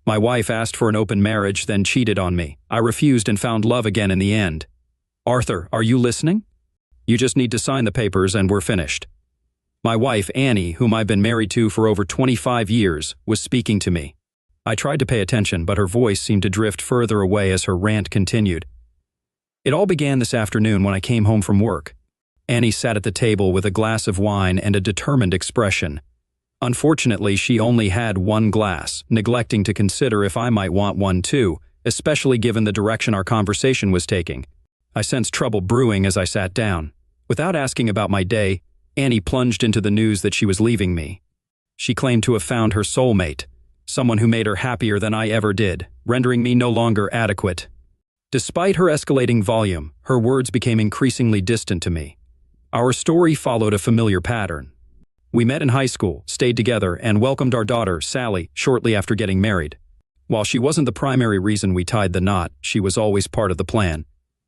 My wife asked for an open marriage, then cheated on me. I refused and found love again in the end. Arthur, are you listening? You just need to sign the papers and we're finished. My wife, Annie, whom I've been married to for over 25 years, was speaking to me. I tried to pay attention, but her voice seemed to drift further away as her rant continued. It all began this afternoon when I came home from work. Annie sat at the table with a glass of wine and a determined expression. Unfortunately, she only had one glass, neglecting to consider if I might want one too, especially given the direction our conversation was taking. I sensed trouble brewing as I sat down. Without asking about my day, Annie plunged into the news that she was leaving me. She claimed to have found her soulmate, someone who made her happier than I ever did, rendering me no longer adequate. Despite her escalating volume, her words became increasingly distant to me. Our story followed a familiar pattern. We met in high school, stayed together, and welcomed our daughter, Sally, shortly after getting married. While she wasn't the primary reason we tied the knot, she was always part of the plan.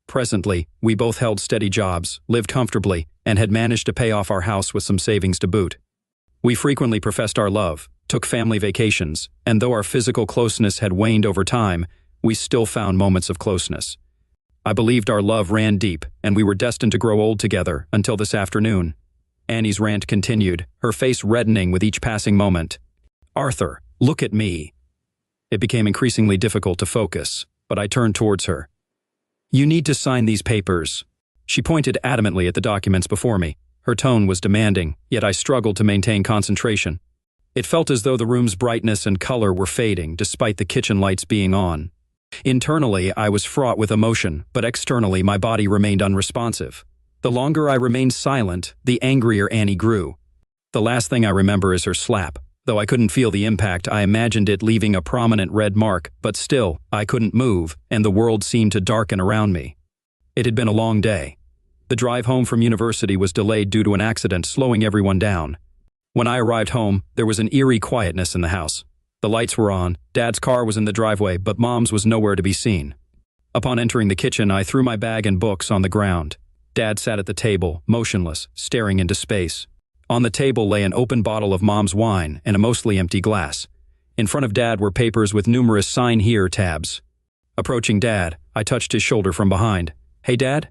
Presently, we both held steady jobs, lived comfortably, and had managed to pay off our house with some savings to boot. We frequently professed our love, took family vacations, and though our physical closeness had waned over time, we still found moments of closeness. I believed our love ran deep, and we were destined to grow old together until this afternoon. Annie's rant continued, her face reddening with each passing moment. Arthur, look at me. It became increasingly difficult to focus, but I turned towards her. You need to sign these papers. She pointed adamantly at the documents before me. Her tone was demanding, yet I struggled to maintain concentration. It felt as though the room's brightness and color were fading, despite the kitchen lights being on. Internally, I was fraught with emotion, but externally my body remained unresponsive. The longer I remained silent, the angrier Annie grew. The last thing I remember is her slap. Though I couldn't feel the impact, I imagined it leaving a prominent red mark, but still, I couldn't move, and the world seemed to darken around me. It had been a long day. The drive home from university was delayed due to an accident, slowing everyone down. When I arrived home, there was an eerie quietness in the house. The lights were on, Dad's car was in the driveway, but Mom's was nowhere to be seen. Upon entering the kitchen, I threw my bag and books on the ground. Dad sat at the table, motionless, staring into space. On the table lay an open bottle of Mom's wine and a mostly empty glass. In front of Dad were papers with numerous "Sign Here" tabs. Approaching Dad, I touched his shoulder from behind. Hey, Dad?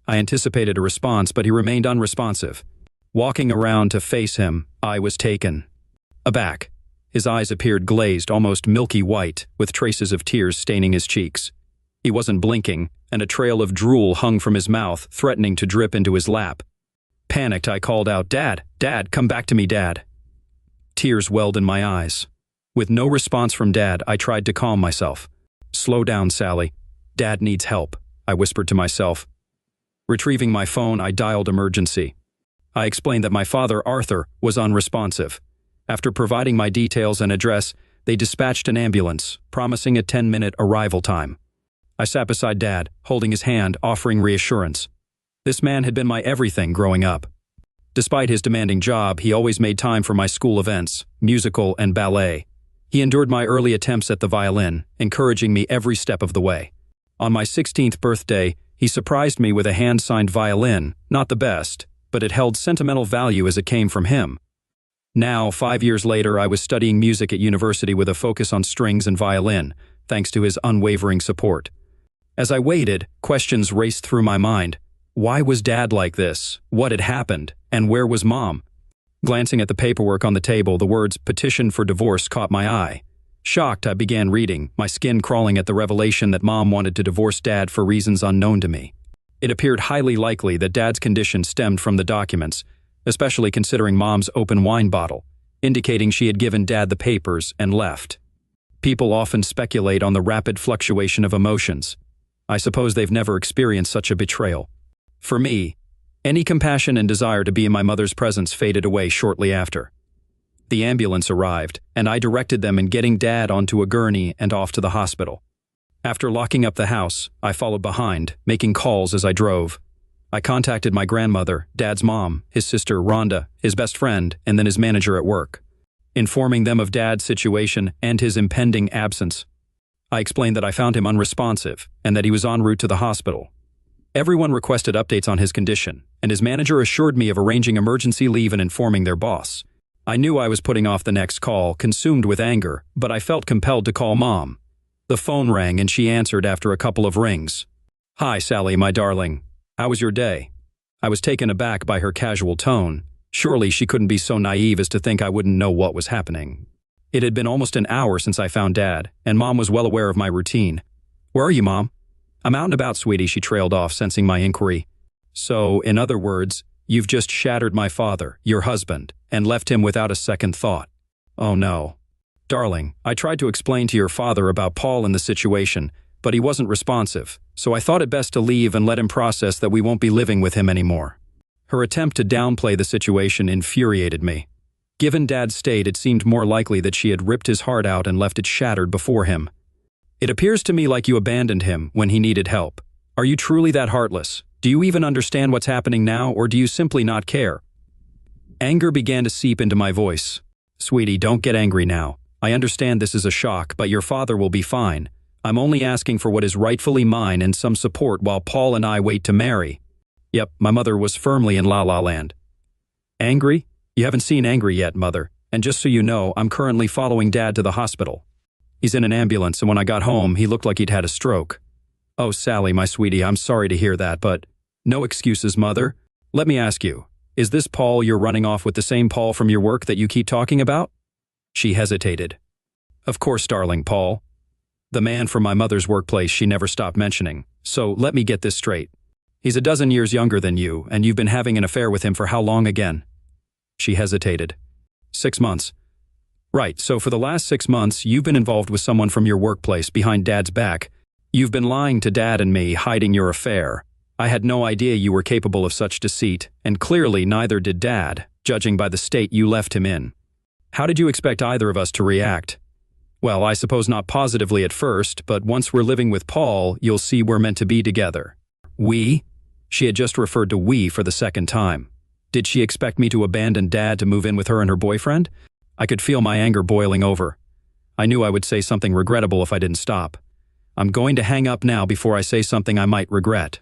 I anticipated a response, but he remained unresponsive. Walking around to face him, I was taken aback. His eyes appeared glazed, almost milky white, with traces of tears staining his cheeks. He wasn't blinking, and a trail of drool hung from his mouth, threatening to drip into his lap. Panicked, I called out, Dad, Dad, come back to me, Dad. Tears welled in my eyes. With no response from Dad, I tried to calm myself. Slow down, Sally. Dad needs help, I whispered to myself. Retrieving my phone, I dialed emergency. I explained that my father, Arthur, was unresponsive. After providing my details and address, they dispatched an ambulance, promising a 10-minute arrival time. I sat beside Dad, holding his hand, offering reassurance. This man had been my everything growing up. Despite his demanding job, he always made time for my school events, musical and ballet. He endured my early attempts at the violin, encouraging me every step of the way. On my 16th birthday, he surprised me with a hand-signed violin, not the best, but it held sentimental value as it came from him. Now, 5 years later, I was studying music at university with a focus on strings and violin, thanks to his unwavering support. As I waited, questions raced through my mind. Why was Dad like this? What had happened? And where was Mom? Glancing at the paperwork on the table, the words "petition for divorce" caught my eye. Shocked, I began reading, my skin crawling at the revelation that Mom wanted to divorce Dad for reasons unknown to me. It appeared highly likely that Dad's condition stemmed from the documents, especially considering Mom's open wine bottle, indicating she had given Dad the papers and left. People often speculate on the rapid fluctuation of emotions. I suppose they've never experienced such a betrayal. For me, any compassion and desire to be in my mother's presence faded away shortly after. The ambulance arrived, and I directed them in getting Dad onto a gurney and off to the hospital. After locking up the house, I followed behind, making calls as I drove. I contacted my grandmother, Dad's mom, his sister Rhonda, his best friend, and then his manager at work, informing them of Dad's situation and his impending absence. I explained that I found him unresponsive and that he was en route to the hospital. Everyone requested updates on his condition, and his manager assured me of arranging emergency leave and informing their boss. I knew I was putting off the next call, consumed with anger, but I felt compelled to call Mom. The phone rang and she answered after a couple of rings. "Hi, Sally, my darling. How was your day?" I was taken aback by her casual tone. Surely she couldn't be so naive as to think I wouldn't know what was happening. It had been almost an hour since I found Dad, and Mom was well aware of my routine. "Where are you, Mom?" "I'm out and about, sweetie," she trailed off, sensing my inquiry. "So, in other words, you've just shattered my father, your husband, and left him without a second thought." "Oh no." "Darling, I tried to explain to your father about Paul and the situation, but he wasn't responsive, so I thought it best to leave and let him process that we won't be living with him anymore." Her attempt to downplay the situation infuriated me. Given Dad's state, it seemed more likely that she had ripped his heart out and left it shattered before him. "It appears to me like you abandoned him when he needed help. Are you truly that heartless? Do you even understand what's happening now, or do you simply not care?" Anger began to seep into my voice. "Sweetie, don't get angry now. I understand this is a shock, but your father will be fine. I'm only asking for what is rightfully mine and some support while Paul and I wait to marry." Yep, my mother was firmly in La La Land. "Angry? You haven't seen angry yet, Mother. And just so you know, I'm currently following Dad to the hospital. He's in an ambulance, and when I got home, he looked like he'd had a stroke." "Oh, Sally, my sweetie, I'm sorry to hear that, but—" "No excuses, Mother. Let me ask you, is this Paul you're running off with the same Paul from your work that you keep talking about?" She hesitated. "Of course, darling, Paul. The man from my mother's workplace she never stopped mentioning. So let me get this straight. He's a dozen years younger than you, and you've been having an affair with him for how long again?" She hesitated. 6 months. "Right, so for the last 6 months, you've been involved with someone from your workplace behind Dad's back. You've been lying to Dad and me, hiding your affair. I had no idea you were capable of such deceit, and clearly neither did Dad, judging by the state you left him in. How did you expect either of us to react? Well, I suppose not positively at first, but once we're living with Paul, you'll see we're meant to be together." "We?" She had just referred to we for the second time. Did she expect me to abandon Dad to move in with her and her boyfriend? I could feel my anger boiling over. I knew I would say something regrettable if I didn't stop. I'm going to hang up now before I say something I might regret.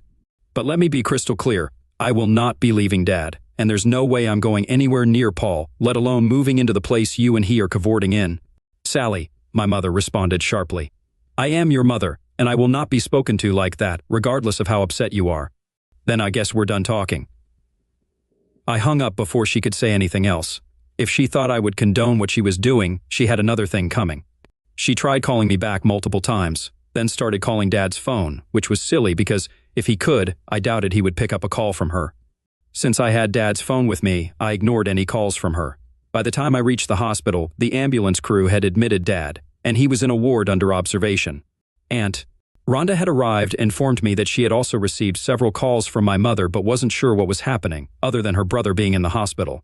But let me be crystal clear. I will not be leaving Dad, and there's no way I'm going anywhere near Paul, let alone moving into the place you and he are cavorting in. "Sally," my mother responded sharply. "I am your mother, and I will not be spoken to like that, regardless of how upset you are." "Then I guess we're done talking." I hung up before she could say anything else. If she thought I would condone what she was doing, she had another thing coming. She tried calling me back multiple times, then started calling Dad's phone, which was silly because, if he could, I doubted he would pick up a call from her. Since I had Dad's phone with me, I ignored any calls from her. By the time I reached the hospital, the ambulance crew had admitted Dad, and he was in a ward under observation. Aunt Rhonda had arrived and informed me that she had also received several calls from my mother but wasn't sure what was happening, other than her brother being in the hospital.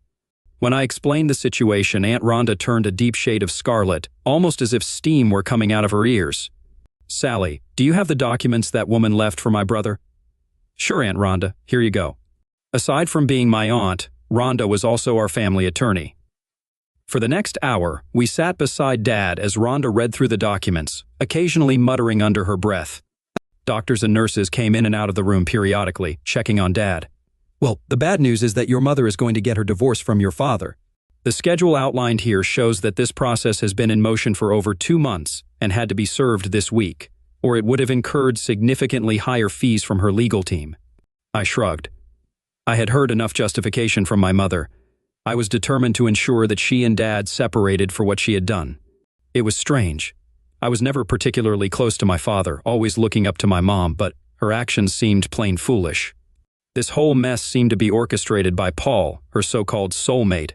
When I explained the situation, Aunt Rhonda turned a deep shade of scarlet, almost as if steam were coming out of her ears. "Sally, do you have the documents that woman left for my brother?" "Sure, Aunt Rhonda, here you go." Aside from being my aunt, Rhonda was also our family attorney. For the next hour, we sat beside Dad as Rhonda read through the documents, occasionally muttering under her breath. Doctors and nurses came in and out of the room periodically, checking on Dad. "Well, the bad news is that your mother is going to get her divorce from your father. The schedule outlined here shows that this process has been in motion for over 2 months and had to be served this week, or it would have incurred significantly higher fees from her legal team." I shrugged. I had heard enough justification from my mother. I was determined to ensure that she and Dad separated for what she had done. It was strange. I was never particularly close to my father, always looking up to my mom, but her actions seemed plain foolish. This whole mess seemed to be orchestrated by Paul, her so-called soulmate.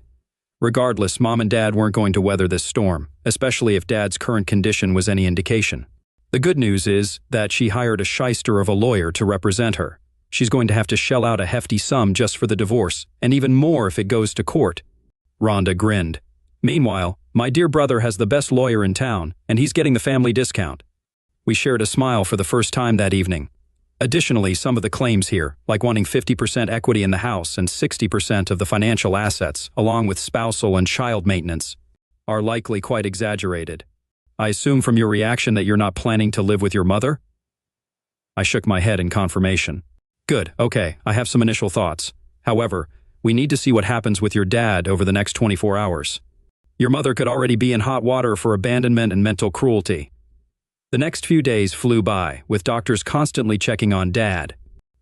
Regardless, Mom and Dad weren't going to weather this storm, especially if Dad's current condition was any indication. The good news is that she hired a shyster of a lawyer to represent her. She's going to have to shell out a hefty sum just for the divorce, and even more if it goes to court. Rhonda grinned. "Meanwhile, my dear brother has the best lawyer in town, and he's getting the family discount." We shared a smile for the first time that evening. Additionally, some of the claims here, like wanting 50% equity in the house and 60% of the financial assets, along with spousal and child maintenance, are likely quite exaggerated. "I assume from your reaction that you're not planning to live with your mother?" I shook my head in confirmation. "Good, okay, I have some initial thoughts. However, We need to see what happens with your dad over the next 24 hours. Your mother could already be in hot water for abandonment and mental cruelty." The next few days flew by, with doctors constantly checking on Dad.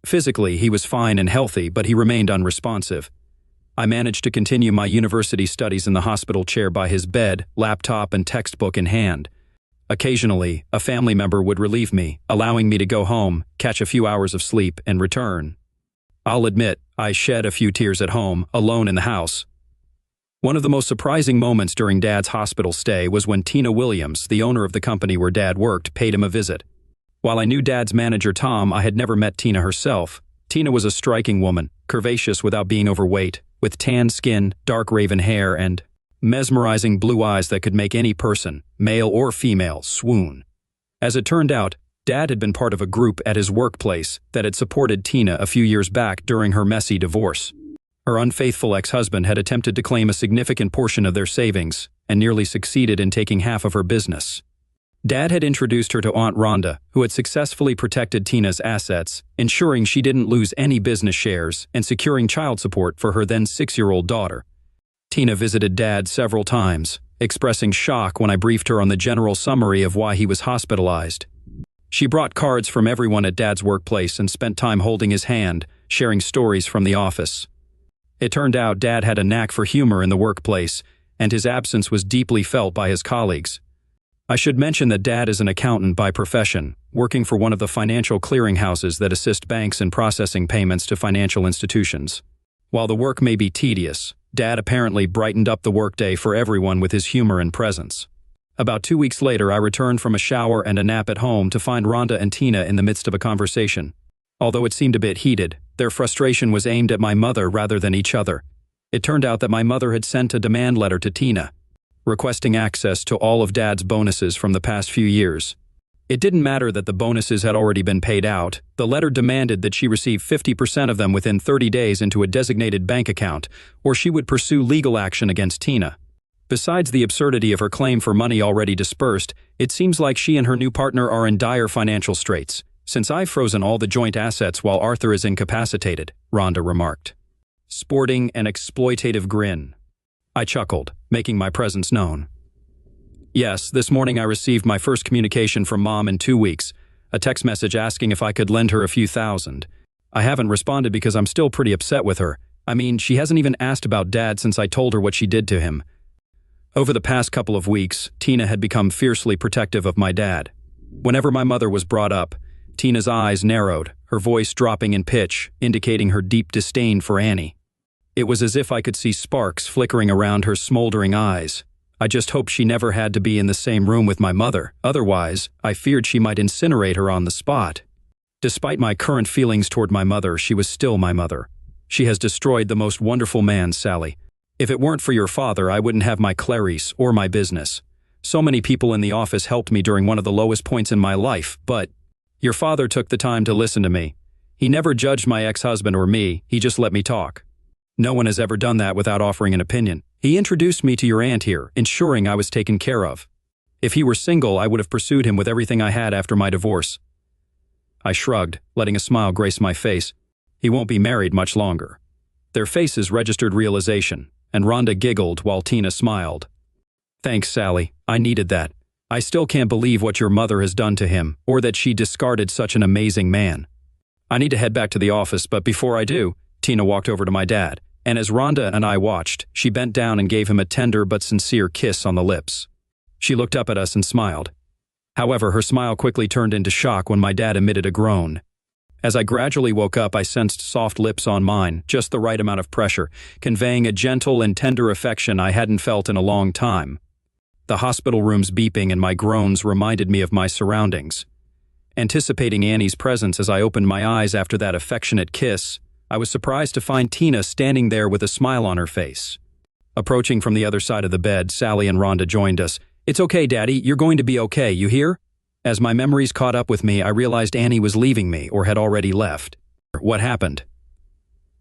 Physically, he was fine and healthy, but he remained unresponsive. I managed to continue my university studies in the hospital chair by his bed, laptop, and textbook in hand. Occasionally, a family member would relieve me, allowing me to go home, catch a few hours of sleep, and return. I'll admit, I shed a few tears at home, alone in the house. One of the most surprising moments during Dad's hospital stay was when Tina Williams, the owner of the company where Dad worked, paid him a visit. While I knew Dad's manager Tom, I had never met Tina herself. Tina was a striking woman, curvaceous without being overweight, with tan skin, dark raven hair, and mesmerizing blue eyes that could make any person, male or female, swoon. As it turned out, Dad had been part of a group at his workplace that had supported Tina a few years back during her messy divorce. Her unfaithful ex-husband had attempted to claim a significant portion of their savings and nearly succeeded in taking half of her business. Dad had introduced her to Aunt Rhonda, who had successfully protected Tina's assets, ensuring she didn't lose any business shares and securing child support for her then 6-year-old daughter. Tina visited Dad several times, expressing shock when I briefed her on the general summary of why he was hospitalized. She brought cards from everyone at Dad's workplace and spent time holding his hand, sharing stories from the office. It turned out Dad had a knack for humor in the workplace, and his absence was deeply felt by his colleagues. I should mention that Dad is an accountant by profession, working for one of the financial clearinghouses that assist banks in processing payments to financial institutions. While the work may be tedious, Dad apparently brightened up the workday for everyone with his humor and presence. About 2 weeks later, I returned from a shower and a nap at home to find Rhonda and Tina in the midst of a conversation. Although it seemed a bit heated, their frustration was aimed at my mother rather than each other. It turned out that my mother had sent a demand letter to Tina, requesting access to all of Dad's bonuses from the past few years. It didn't matter that the bonuses had already been paid out. The letter demanded that she receive 50% of them within 30 days into a designated bank account, or she would pursue legal action against Tina. Besides the absurdity of her claim for money already dispersed, it seems like she and her new partner are in dire financial straits, since I've frozen all the joint assets while Arthur is incapacitated, Rhonda remarked, sporting an exploitative grin. I chuckled, making my presence known. Yes, this morning I received my first communication from Mom in 2 weeks, a text message asking if I could lend her a few thousand. I haven't responded because I'm still pretty upset with her. I mean, she hasn't even asked about Dad since I told her what she did to him. Over the past couple of weeks, Tina had become fiercely protective of my dad. Whenever my mother was brought up, Tina's eyes narrowed, her voice dropping in pitch, indicating her deep disdain for Annie. It was as if I could see sparks flickering around her smoldering eyes. I just hoped she never had to be in the same room with my mother. Otherwise, I feared she might incinerate her on the spot. Despite my current feelings toward my mother, she was still my mother. She has destroyed the most wonderful man, Sally. If it weren't for your father, I wouldn't have my Clarice or my business. So many people in the office helped me during one of the lowest points in my life, but your father took the time to listen to me. He never judged my ex-husband or me, he just let me talk. No one has ever done that without offering an opinion. He introduced me to your aunt here, ensuring I was taken care of. If he were single, I would have pursued him with everything I had after my divorce. I shrugged, letting a smile grace my face. He won't be married much longer. Their faces registered realization, and Rhonda giggled while Tina smiled. Thanks, Sally. I needed that. I still can't believe what your mother has done to him, or that she discarded such an amazing man. I need to head back to the office, but before I do, Tina walked over to my dad, and as Rhonda and I watched, she bent down and gave him a tender but sincere kiss on the lips. She looked up at us and smiled. However, her smile quickly turned into shock when my dad emitted a groan. As I gradually woke up, I sensed soft lips on mine, just the right amount of pressure, conveying a gentle and tender affection I hadn't felt in a long time. The hospital room's beeping and my groans reminded me of my surroundings. Anticipating Annie's presence as I opened my eyes after that affectionate kiss, I was surprised to find Tina standing there with a smile on her face. Approaching from the other side of the bed, Sally and Rhonda joined us. "It's okay, Daddy, you're going to be okay, you hear?" As my memories caught up with me, I realized Annie was leaving me or had already left. What happened?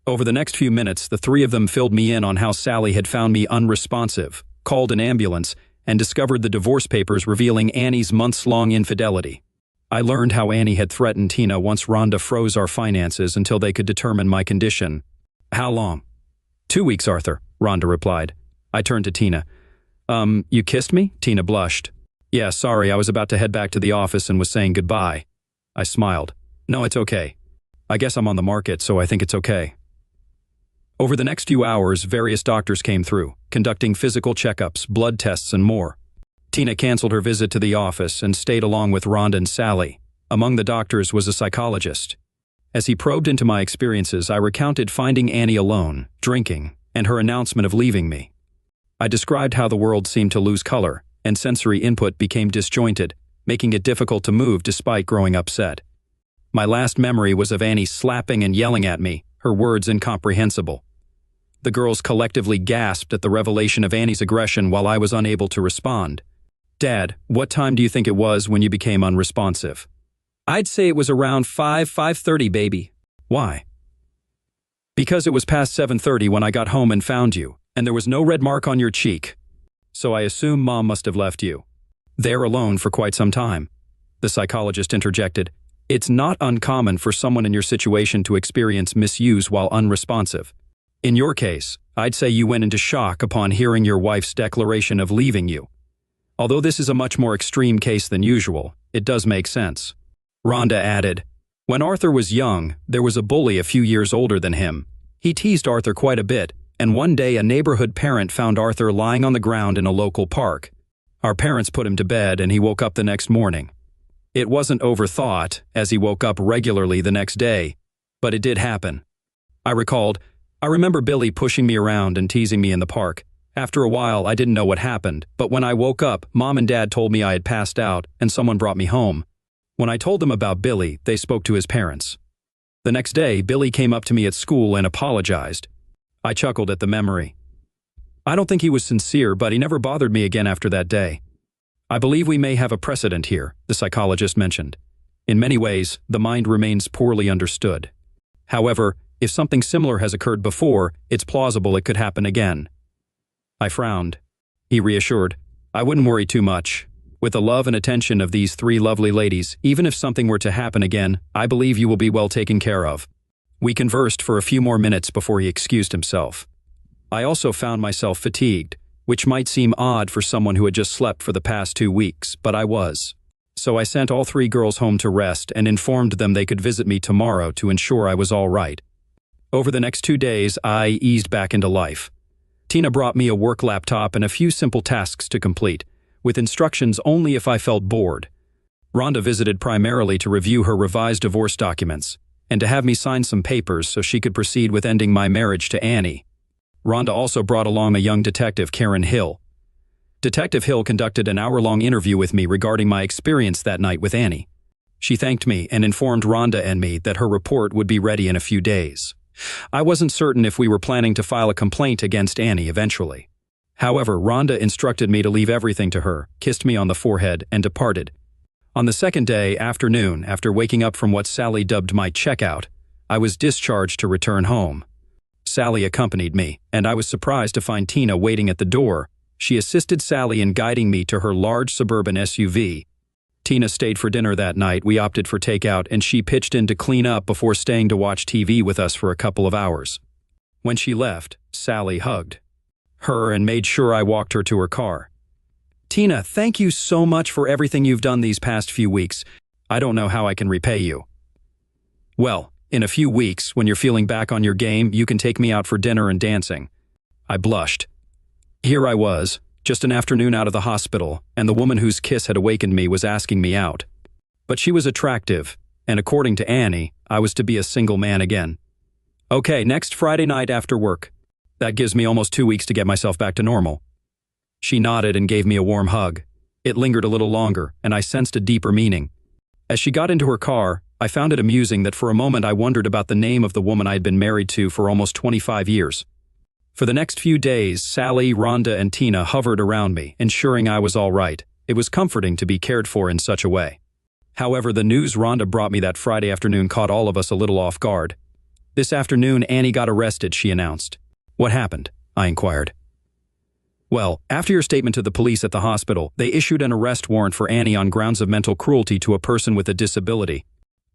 Over the next few minutes, the three of them filled me in on how Sally had found me unresponsive, called an ambulance, and discovered the divorce papers revealing Annie's months-long infidelity. I learned how Annie had threatened Tina once Rhonda froze our finances until they could determine my condition. How long? 2 weeks, Arthur, Rhonda replied. I turned to Tina. You kissed me? Tina blushed. Yeah, sorry, I was about to head back to the office and was saying goodbye. I smiled. No, it's okay. I guess I'm on the market, so I think it's okay. Over the next few hours, various doctors came through, conducting physical checkups, blood tests, and more. Tina canceled her visit to the office and stayed along with Rhonda and Sally. Among the doctors was a psychologist. As he probed into my experiences, I recounted finding Annie alone, drinking, and her announcement of leaving me. I described how the world seemed to lose color, and sensory input became disjointed, making it difficult to move despite growing upset. My last memory was of Annie slapping and yelling at me, her words incomprehensible. The girls collectively gasped at the revelation of Annie's aggression while I was unable to respond. Dad, what time do you think it was when you became unresponsive? I'd say it was around 5:30, baby. Why? Because it was past 7:30 when I got home and found you, and there was no red mark on your cheek. So I assume Mom must have left you there alone for quite some time. The psychologist interjected. It's not uncommon for someone in your situation to experience misuse while unresponsive. In your case, I'd say you went into shock upon hearing your wife's declaration of leaving you. Although this is a much more extreme case than usual, it does make sense. Rhonda added, when Arthur was young, there was a bully a few years older than him. He teased Arthur quite a bit, and one day a neighborhood parent found Arthur lying on the ground in a local park. Our parents put him to bed and he woke up the next morning. It wasn't overthought, as he woke up regularly the next day, but it did happen. I remember Billy pushing me around and teasing me in the park. After a while, I didn't know what happened, but when I woke up, Mom and Dad told me I had passed out and someone brought me home. When I told them about Billy, they spoke to his parents. The next day, Billy came up to me at school and apologized. I chuckled at the memory. I don't think he was sincere, but he never bothered me again after that day. I believe we may have a precedent here, the psychologist mentioned. In many ways, the mind remains poorly understood. However, if something similar has occurred before, it's plausible it could happen again. I frowned. He reassured. I wouldn't worry too much. With the love and attention of these 3 lovely ladies, even if something were to happen again, I believe you will be well taken care of. We conversed for a few more minutes before he excused himself. I also found myself fatigued, which might seem odd for someone who had just slept for the past 2 weeks, but I was. So I sent all 3 girls home to rest and informed them they could visit me tomorrow to ensure I was all right. Over the next 2 days, I eased back into life. Tina brought me a work laptop and a few simple tasks to complete, with instructions only if I felt bored. Rhonda visited primarily to review her revised divorce documents, and to have me sign some papers so she could proceed with ending my marriage to Annie. Rhonda also brought along a young detective, Karen Hill. Detective Hill conducted an hour-long interview with me regarding my experience that night with Annie. She thanked me and informed Rhonda and me that her report would be ready in a few days. I wasn't certain if we were planning to file a complaint against Annie eventually. However, Rhonda instructed me to leave everything to her, kissed me on the forehead, and departed. On the second day, afternoon, after waking up from what Sally dubbed my checkout, I was discharged to return home. Sally accompanied me, and I was surprised to find Tina waiting at the door. She assisted Sally in guiding me to her large suburban SUV. Tina stayed for dinner that night. We opted for takeout, and she pitched in to clean up before staying to watch TV with us for a couple of hours. When she left, Sally hugged her and made sure I walked her to her car. Tina, thank you so much for everything you've done these past few weeks. I don't know how I can repay you. Well, in a few weeks, when you're feeling back on your game, you can take me out for dinner and dancing. I blushed. Here I was, just an afternoon out of the hospital, and the woman whose kiss had awakened me was asking me out. But she was attractive, and according to Annie, I was to be a single man again. Okay, next Friday night after work. That gives me almost 2 weeks to get myself back to normal. She nodded and gave me a warm hug. It lingered a little longer, and I sensed a deeper meaning. As she got into her car, I found it amusing that for a moment I wondered about the name of the woman I had been married to for almost 25 years. For the next few days, Sally, Rhonda, and Tina hovered around me, ensuring I was all right. It was comforting to be cared for in such a way. However, the news Rhonda brought me that Friday afternoon caught all of us a little off guard. This afternoon, Annie got arrested, she announced. What happened? I inquired. Well, after your statement to the police at the hospital, they issued an arrest warrant for Annie on grounds of mental cruelty to a person with a disability.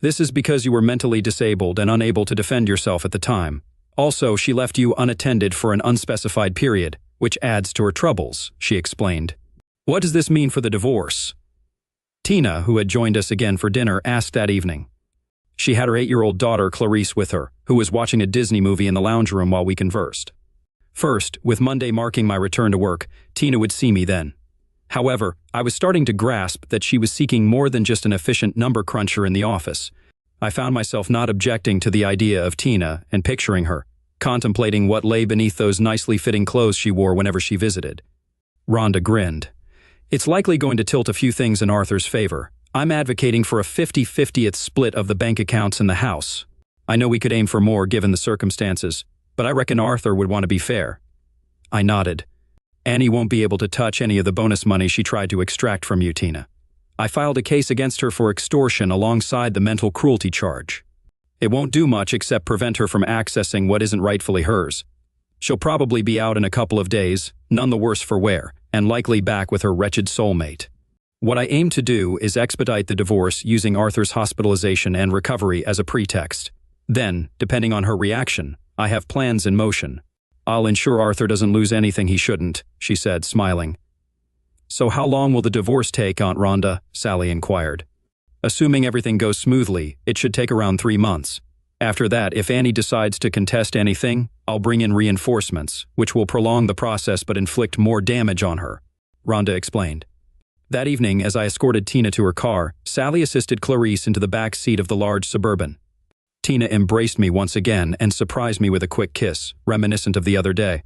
This is because you were mentally disabled and unable to defend yourself at the time. Also, she left you unattended for an unspecified period, which adds to her troubles, she explained. What does this mean for the divorce? Tina, who had joined us again for dinner, asked that evening. She had her 8-year-old daughter, Clarice, with her, who was watching a Disney movie in the lounge room while we conversed. First, with Monday marking my return to work, Tina would see me then. However, I was starting to grasp that she was seeking more than just an efficient number cruncher in the office. I found myself not objecting to the idea of Tina and picturing her, contemplating what lay beneath those nicely fitting clothes she wore whenever she visited. Rhonda grinned. It's likely going to tilt a few things in Arthur's favor. I'm advocating for a 50-50th split of the bank accounts in the house. I know we could aim for more given the circumstances, but I reckon Arthur would want to be fair. I nodded. Annie won't be able to touch any of the bonus money she tried to extract from you, Tina. I filed a case against her for extortion alongside the mental cruelty charge. It won't do much except prevent her from accessing what isn't rightfully hers. She'll probably be out in a couple of days, none the worse for wear, and likely back with her wretched soulmate. What I aim to do is expedite the divorce using Arthur's hospitalization and recovery as a pretext. Then, depending on her reaction, I have plans in motion. I'll ensure Arthur doesn't lose anything he shouldn't, she said, smiling. So how long will the divorce take, Aunt Rhonda? Sally inquired. Assuming everything goes smoothly, it should take around 3 months. After that, if Annie decides to contest anything, I'll bring in reinforcements, which will prolong the process but inflict more damage on her, Rhonda explained. That evening, as I escorted Tina to her car, Sally assisted Clarice into the back seat of the large Suburban. Tina embraced me once again and surprised me with a quick kiss, reminiscent of the other day.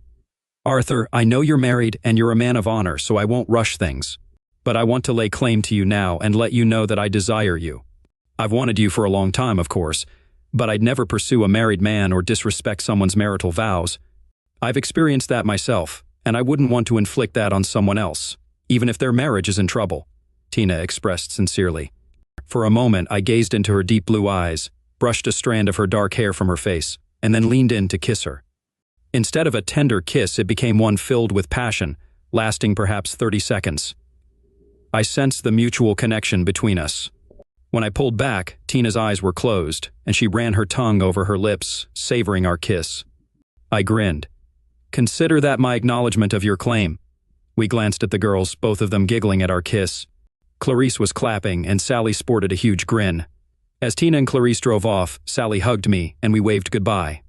Arthur, I know you're married and you're a man of honor, so I won't rush things. But I want to lay claim to you now and let you know that I desire you. I've wanted you for a long time, of course, but I'd never pursue a married man or disrespect someone's marital vows. I've experienced that myself, and I wouldn't want to inflict that on someone else, even if their marriage is in trouble, Tina expressed sincerely. For a moment, I gazed into her deep blue eyes, brushed a strand of her dark hair from her face, and then leaned in to kiss her. Instead of a tender kiss, it became one filled with passion, lasting perhaps 30 seconds. I sensed the mutual connection between us. When I pulled back, Tina's eyes were closed, and she ran her tongue over her lips, savoring our kiss. I grinned. Consider that my acknowledgement of your claim. We glanced at the girls, both of them giggling at our kiss. Clarice was clapping, and Sally sported a huge grin. As Tina and Clarice drove off, Sally hugged me, and we waved goodbye.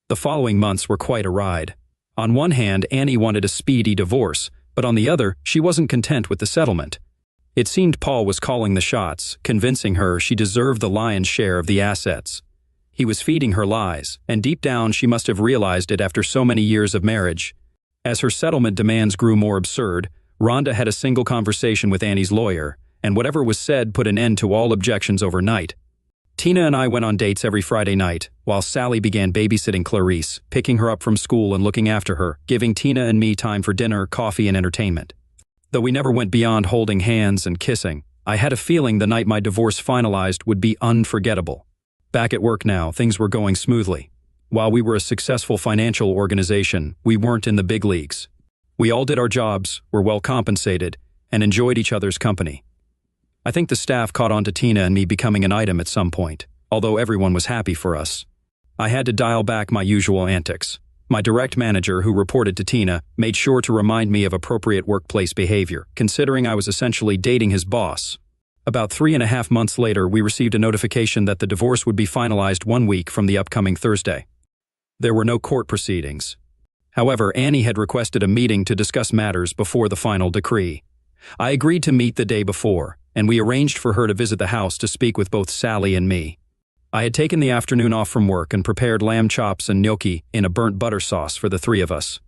The following months were quite a ride. On one hand, Annie wanted a speedy divorce, but on the other, she wasn't content with the settlement. It seemed Paul was calling the shots, convincing her she deserved the lion's share of the assets. He was feeding her lies, and deep down she must have realized it after so many years of marriage. As her settlement demands grew more absurd, Rhonda had a single conversation with Annie's lawyer, and whatever was said put an end to all objections overnight. Tina and I went on dates every Friday night, while Sally began babysitting Clarice, picking her up from school and looking after her, giving Tina and me time for dinner, coffee, and entertainment. Though we never went beyond holding hands and kissing, I had a feeling the night my divorce finalized would be unforgettable. Back at work now, things were going smoothly. While we were a successful financial organization, we weren't in the big leagues. We all did our jobs, were well compensated, and enjoyed each other's company. I think the staff caught on to Tina and me becoming an item at some point, although everyone was happy for us. I had to dial back my usual antics. My direct manager, who reported to Tina, made sure to remind me of appropriate workplace behavior, considering I was essentially dating his boss. About 3.5 months later, we received a notification that the divorce would be finalized 1 week from the upcoming Thursday. There were no court proceedings. However, Annie had requested a meeting to discuss matters before the final decree. I agreed to meet the day before, and we arranged for her to visit the house to speak with both Sally and me. I had taken the afternoon off from work and prepared lamb chops and gnocchi in a burnt butter sauce for the 3 of us.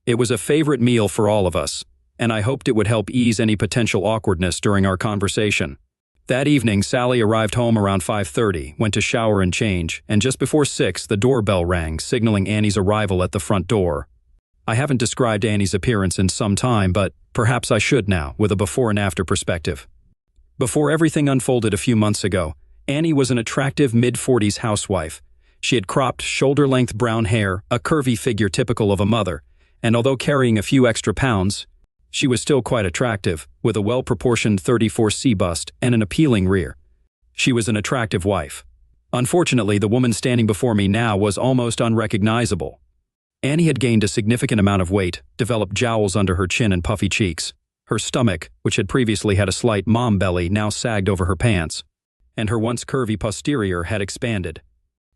It was a favorite meal for all of us, and I hoped it would help ease any potential awkwardness during our conversation. That evening, Sally arrived home around 5:30, went to shower and change, and just before 6, the doorbell rang, signaling Annie's arrival at the front door. I haven't described Annie's appearance in some time, but perhaps I should now, with a before and after perspective. Before everything unfolded a few months ago, Annie was an attractive mid-40s housewife. She had cropped, shoulder-length brown hair, a curvy figure typical of a mother, and although carrying a few extra pounds, she was still quite attractive, with a well-proportioned 34C bust and an appealing rear. She was an attractive wife. Unfortunately, the woman standing before me now was almost unrecognizable. Annie had gained a significant amount of weight, developed jowls under her chin and puffy cheeks. Her stomach, which had previously had a slight mom belly, now sagged over her pants, and her once curvy posterior had expanded.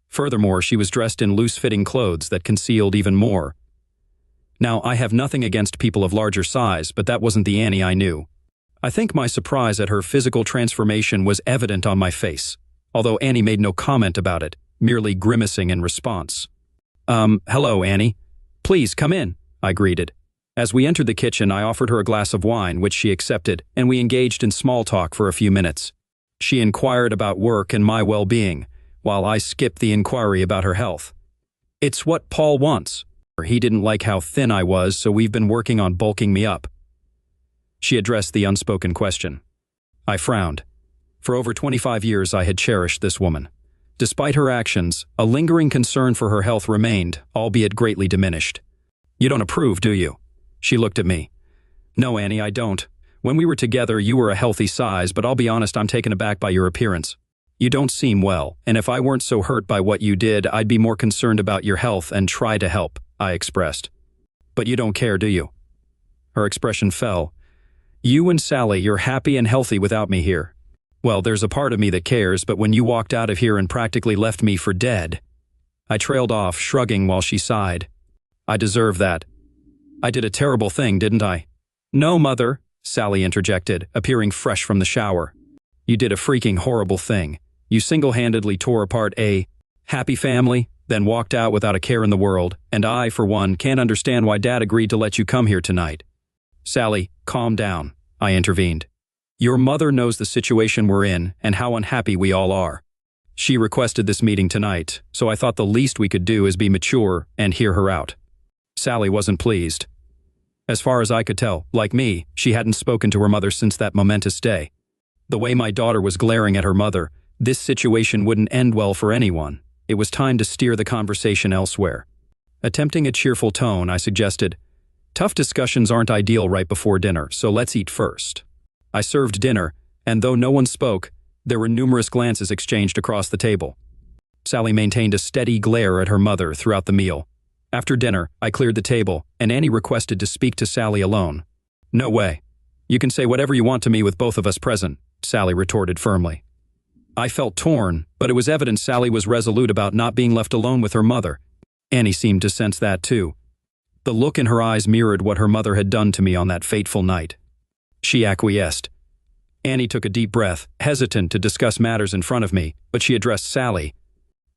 Furthermore, she was dressed in loose-fitting clothes that concealed even more. Now, I have nothing against people of larger size, but that wasn't the Annie I knew. I think my surprise at her physical transformation was evident on my face, although Annie made no comment about it, merely grimacing in response. Hello, Annie. Please, come in, I greeted. As we entered the kitchen, I offered her a glass of wine, which she accepted, and we engaged in small talk for a few minutes. She inquired about work and my well-being, while I skipped the inquiry about her health. It's what Paul wants. He didn't like how thin I was, so we've been working on bulking me up. She addressed the unspoken question. I frowned. For over 25 years, I had cherished this woman. Despite her actions, a lingering concern for her health remained, albeit greatly diminished. You don't approve, do you? She looked at me. No, Annie, I don't. When we were together, you were a healthy size, but I'll be honest, I'm taken aback by your appearance. You don't seem well, and if I weren't so hurt by what you did, I'd be more concerned about your health and try to help, I expressed. But you don't care, do you? Her expression fell. You and Sally, you're happy and healthy without me here. Well, there's a part of me that cares, but when you walked out of here and practically left me for dead. I trailed off, shrugging while she sighed. I deserve that. I did a terrible thing, didn't I? No, Mother, Sally interjected, appearing fresh from the shower. You did a freaking horrible thing. You single-handedly tore apart a happy family, then walked out without a care in the world, and I, for one, can't understand why Dad agreed to let you come here tonight. Sally, calm down, I intervened. Your mother knows the situation we're in and how unhappy we all are. She requested this meeting tonight, so I thought the least we could do is be mature and hear her out. Sally wasn't pleased. As far as I could tell, like me, she hadn't spoken to her mother since that momentous day. The way my daughter was glaring at her mother, this situation wouldn't end well for anyone. It was time to steer the conversation elsewhere. Attempting a cheerful tone, I suggested, tough discussions aren't ideal right before dinner, so let's eat first. I served dinner, and though no one spoke, there were numerous glances exchanged across the table. Sally maintained a steady glare at her mother throughout the meal. After dinner, I cleared the table, and Annie requested to speak to Sally alone. No way. You can say whatever you want to me with both of us present, Sally retorted firmly. I felt torn, but it was evident Sally was resolute about not being left alone with her mother. Annie seemed to sense that too. The look in her eyes mirrored what her mother had done to me on that fateful night. She acquiesced. Annie took a deep breath, hesitant to discuss matters in front of me, but she addressed Sally.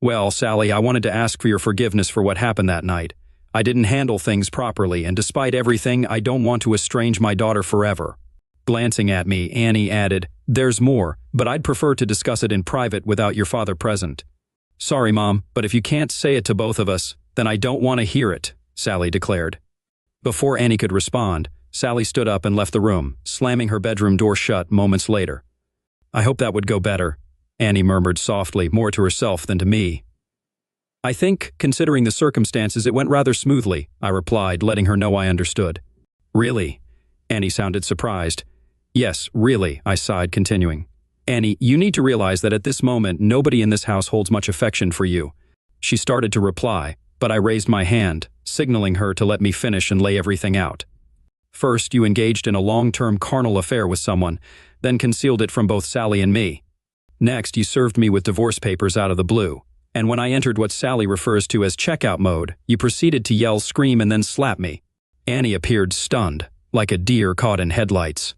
Well, Sally, I wanted to ask for your forgiveness for what happened that night. I didn't handle things properly, and despite everything, I don't want to estrange my daughter forever. Glancing at me, Annie added, There's more, but I'd prefer to discuss it in private without your father present. Sorry, Mom, but if you can't say it to both of us, then I don't want to hear it, Sally declared. Before Annie could respond, Sally stood up and left the room, slamming her bedroom door shut moments later. I hope that would go better, Annie murmured softly, more to herself than to me. I think, considering the circumstances, it went rather smoothly, I replied, letting her know I understood. Really? Annie sounded surprised. Yes, really, I sighed, continuing. Annie, you need to realize that at this moment, nobody in this house holds much affection for you. She started to reply, but I raised my hand, signaling her to let me finish and lay everything out. First, you engaged in a long-term carnal affair with someone, then concealed it from both Sally and me. Next, you served me with divorce papers out of the blue, and when I entered what Sally refers to as checkout mode, you proceeded to yell, scream, and then slap me. Annie appeared stunned, like a deer caught in headlights.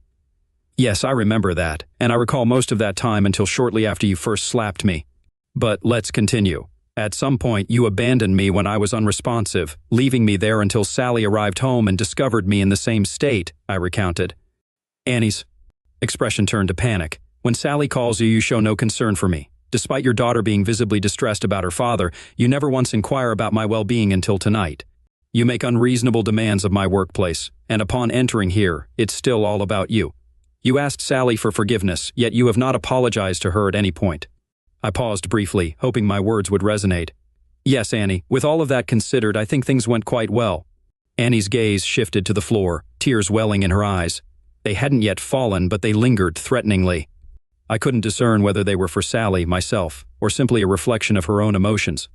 Yes, I remember that, and I recall most of that time until shortly after you first slapped me. But let's continue. At some point, you abandoned me when I was unresponsive, leaving me there until Sally arrived home and discovered me in the same state, I recounted. Annie's expression turned to panic. When Sally calls you, you show no concern for me. Despite your daughter being visibly distressed about her father, you never once inquire about my well-being until tonight. You make unreasonable demands of my workplace, and upon entering here, it's still all about you. You asked Sally for forgiveness, yet you have not apologized to her at any point. I paused briefly, hoping my words would resonate. Yes, Annie, with all of that considered, I think things went quite well. Annie's gaze shifted to the floor, tears welling in her eyes. They hadn't yet fallen, but they lingered threateningly. I couldn't discern whether they were for Sally, myself, or simply a reflection of her own emotions.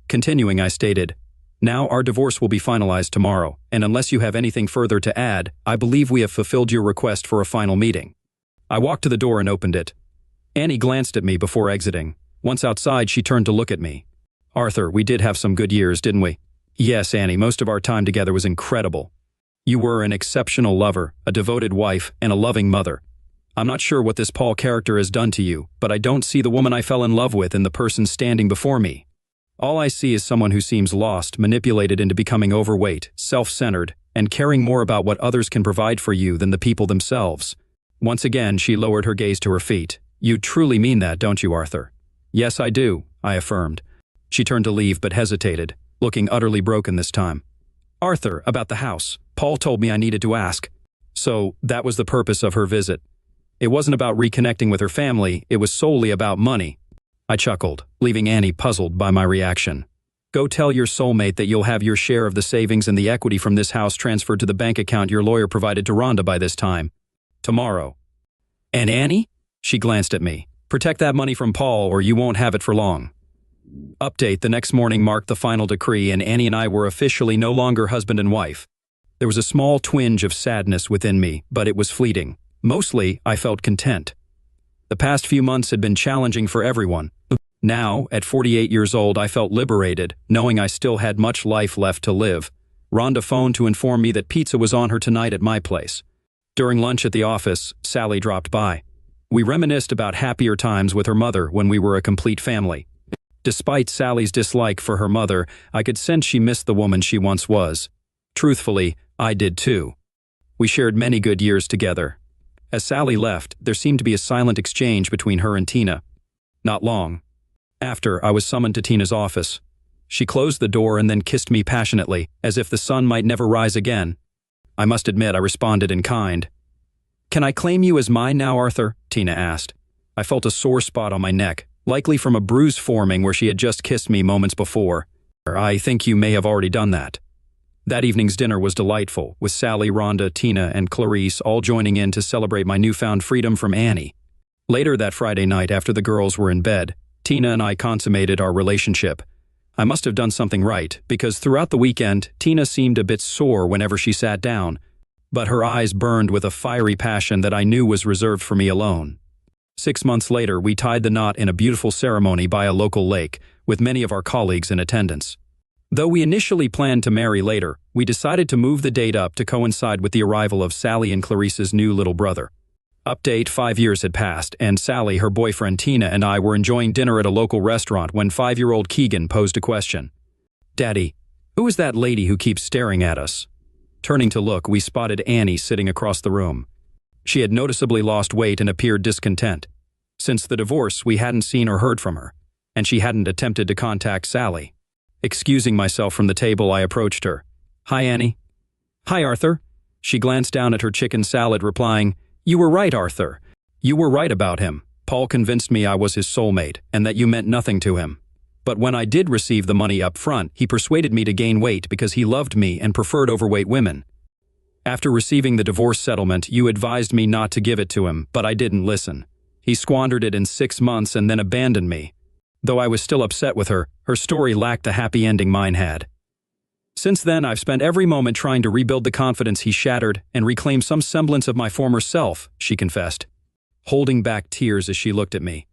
Continuing, I stated, "Now our divorce will be finalized tomorrow, and unless you have anything further to add, I believe we have fulfilled your request for a final meeting." I walked to the door and opened it. Annie glanced at me before exiting. Once outside, she turned to look at me. "Arthur, we did have some good years, didn't we?" "Yes, Annie, most of our time together was incredible. You were an exceptional lover, a devoted wife, and a loving mother. I'm not sure what this Paul character has done to you, but I don't see the woman I fell in love with in the person standing before me. All I see is someone who seems lost, manipulated into becoming overweight, self-centered, and caring more about what others can provide for you than the people themselves." Once again, she lowered her gaze to her feet. "You truly mean that, don't you, Arthur?" "Yes, I do," I affirmed. She turned to leave but hesitated, looking utterly broken this time. "Arthur, about the house. Paul told me I needed to ask." So, that was the purpose of her visit. It wasn't about reconnecting with her family, it was solely about money. I chuckled, leaving Annie puzzled by my reaction. "Go tell your soulmate that you'll have your share of the savings and the equity from this house transferred to the bank account your lawyer provided to Rhonda by this time. Tomorrow." "And Annie?" She glanced at me. "Protect that money from Paul or you won't have it for long." Update: the next morning marked the final decree and Annie and I were officially no longer husband and wife. There was a small twinge of sadness within me, but it was fleeting. Mostly, I felt content. The past few months had been challenging for everyone. Now, at 48 years old, I felt liberated, knowing I still had much life left to live. Rhonda phoned to inform me that pizza was on her tonight at my place. During lunch at the office, Sally dropped by. We reminisced about happier times with her mother when we were a complete family. Despite Sally's dislike for her mother, I could sense she missed the woman she once was. Truthfully, I did too. We shared many good years together. As Sally left, there seemed to be a silent exchange between her and Tina. Not long after, I was summoned to Tina's office. She closed the door and then kissed me passionately, as if the sun might never rise again. I must admit I responded in kind. "Can I claim you as mine now, Arthur?" Tina asked. I felt a sore spot on my neck, likely from a bruise forming where she had just kissed me moments before. "I think you may have already done that." That evening's dinner was delightful, with Sally, Rhonda, Tina, and Clarice all joining in to celebrate my newfound freedom from Annie. Later that Friday night, after the girls were in bed, Tina and I consummated our relationship. I must have done something right, because throughout the weekend, Tina seemed a bit sore whenever she sat down, but her eyes burned with a fiery passion that I knew was reserved for me alone. 6 months later, we tied the knot in a beautiful ceremony by a local lake, with many of our colleagues in attendance. Though we initially planned to marry later, we decided to move the date up to coincide with the arrival of Sally and Clarice's new little brother. Update: 5 years had passed, and Sally, her boyfriend Tina, and I were enjoying dinner at a local restaurant when 5-year-old Keegan posed a question. "Daddy, who is that lady who keeps staring at us?" Turning to look, we spotted Annie sitting across the room. She had noticeably lost weight and appeared discontent. Since the divorce, we hadn't seen or heard from her, and she hadn't attempted to contact Sally. Excusing myself from the table, I approached her. "Hi, Annie." "Hi, Arthur." She glanced down at her chicken salad, replying, "You were right, Arthur. You were right about him. Paul convinced me I was his soulmate, and that you meant nothing to him. But when I did receive the money up front, he persuaded me to gain weight because he loved me and preferred overweight women. After receiving the divorce settlement, you advised me not to give it to him, but I didn't listen. He squandered it in 6 months and then abandoned me. Though I was still upset with her, her story lacked the happy ending mine had. Since then, I've spent every moment trying to rebuild the confidence he shattered and reclaim some semblance of my former self," she confessed, holding back tears as she looked at me.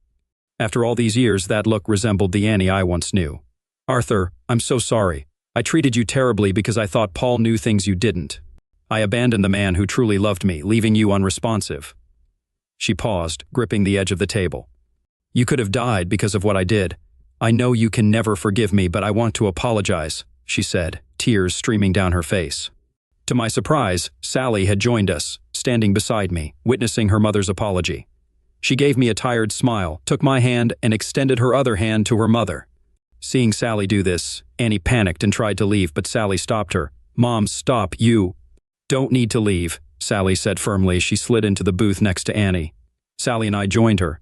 After all these years, that look resembled the Annie I once knew. "Arthur, I'm so sorry. I treated you terribly because I thought Paul knew things you didn't. I abandoned the man who truly loved me, leaving you unresponsive." She paused, gripping the edge of the table. "You could have died because of what I did. I know you can never forgive me, but I want to apologize," she said, tears streaming down her face. To my surprise, Sally had joined us, standing beside me, witnessing her mother's apology. She gave me a tired smile, took my hand, and extended her other hand to her mother. Seeing Sally do this, Annie panicked and tried to leave, but Sally stopped her. "Mom, stop, you don't need to leave," Sally said firmly as she slid into the booth next to Annie. Sally and I joined her.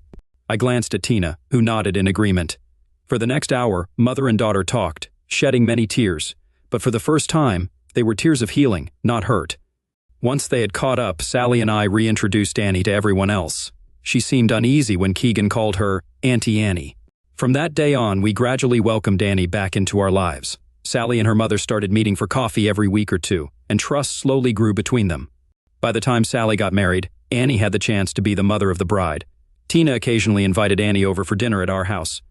I glanced at Tina, who nodded in agreement. For the next hour, mother and daughter talked, shedding many tears. But for the first time, they were tears of healing, not hurt. Once they had caught up, Sally and I reintroduced Annie to everyone else. She seemed uneasy when Keegan called her Auntie Annie. From that day on, we gradually welcomed Annie back into our lives. Sally and her mother started meeting for coffee every week or two, and trust slowly grew between them. By the time Sally got married, Annie had the chance to be the mother of the bride. Tina occasionally invited Annie over for dinner at our house.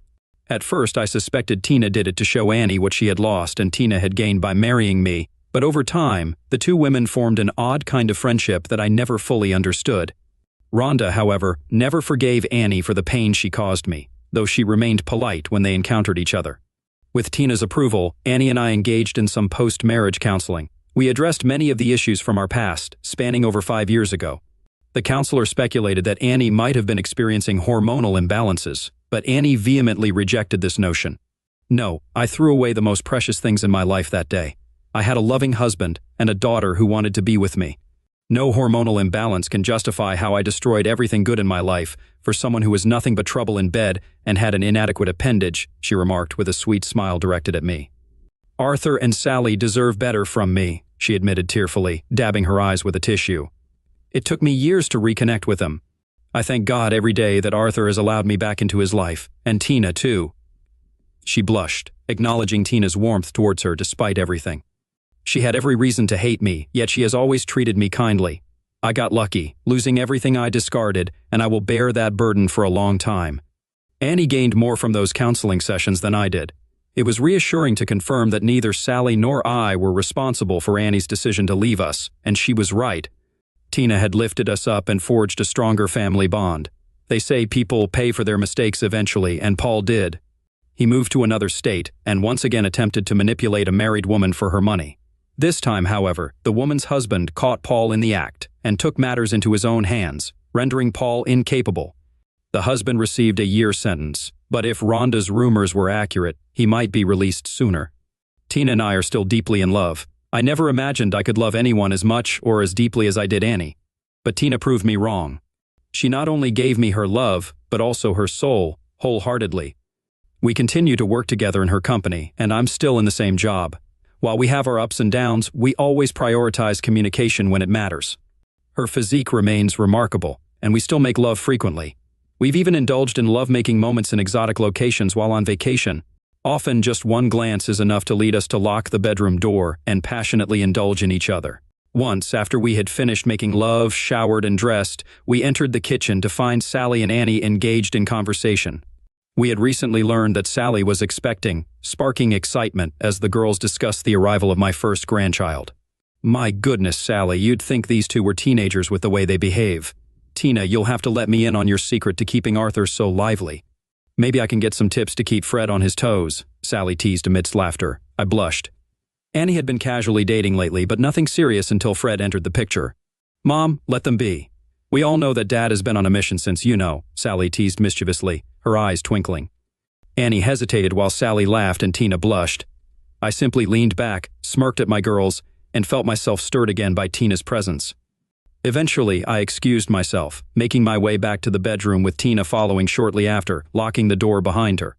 At first, I suspected Tina did it to show Annie what she had lost and Tina had gained by marrying me, but over time, the two women formed an odd kind of friendship that I never fully understood. Rhonda, however, never forgave Annie for the pain she caused me, though she remained polite when they encountered each other. With Tina's approval, Annie and I engaged in some post-marriage counseling. We addressed many of the issues from our past, spanning over 5 years ago. The counselor speculated that Annie might have been experiencing hormonal imbalances, but Annie vehemently rejected this notion. No, I threw away the most precious things in my life that day. I had a loving husband and a daughter who wanted to be with me. No hormonal imbalance can justify how I destroyed everything good in my life for someone who was nothing but trouble in bed and had an inadequate appendage, she remarked with a sweet smile directed at me. Arthur and Sally deserve better from me, she admitted tearfully, dabbing her eyes with a tissue. It took me years to reconnect with them. I thank God every day that Arthur has allowed me back into his life, and Tina too. She blushed, acknowledging Tina's warmth towards her despite everything. She had every reason to hate me, yet she has always treated me kindly. I got lucky, losing everything I discarded, and I will bear that burden for a long time. Annie gained more from those counseling sessions than I did. It was reassuring to confirm that neither Sally nor I were responsible for Annie's decision to leave us, and she was right. Tina had lifted us up and forged a stronger family bond. They say people pay for their mistakes eventually, and Paul did. He moved to another state and once again attempted to manipulate a married woman for her money. This time, however, the woman's husband caught Paul in the act and took matters into his own hands, rendering Paul incapable. The husband received a year sentence, but if Rhonda's rumors were accurate, he might be released sooner. Tina and I are still deeply in love. I never imagined I could love anyone as much or as deeply as I did Annie. But Tina proved me wrong. She not only gave me her love, but also her soul, wholeheartedly. We continue to work together in her company, and I'm still in the same job. While we have our ups and downs, we always prioritize communication when it matters. Her physique remains remarkable, and we still make love frequently. We've even indulged in love-making moments in exotic locations while on vacation. Often just one glance is enough to lead us to lock the bedroom door and passionately indulge in each other. Once, after we had finished making love, showered, and dressed, we entered the kitchen to find Sally and Annie engaged in conversation. We had recently learned that Sally was expecting, sparking excitement as the girls discussed the arrival of my first grandchild. My goodness, Sally, you'd think these two were teenagers with the way they behave. Tina, you'll have to let me in on your secret to keeping Arthur so lively. Maybe I can get some tips to keep Fred on his toes, Sally teased amidst laughter. I blushed. Annie had been casually dating lately, but nothing serious until Fred entered the picture. Mom, let them be. We all know that Dad has been on a mission since you know, Sally teased mischievously, her eyes twinkling. Annie hesitated while Sally laughed and Tina blushed. I simply leaned back, smirked at my girls, and felt myself stirred again by Tina's presence. Eventually, I excused myself, making my way back to the bedroom with Tina following shortly after, locking the door behind her.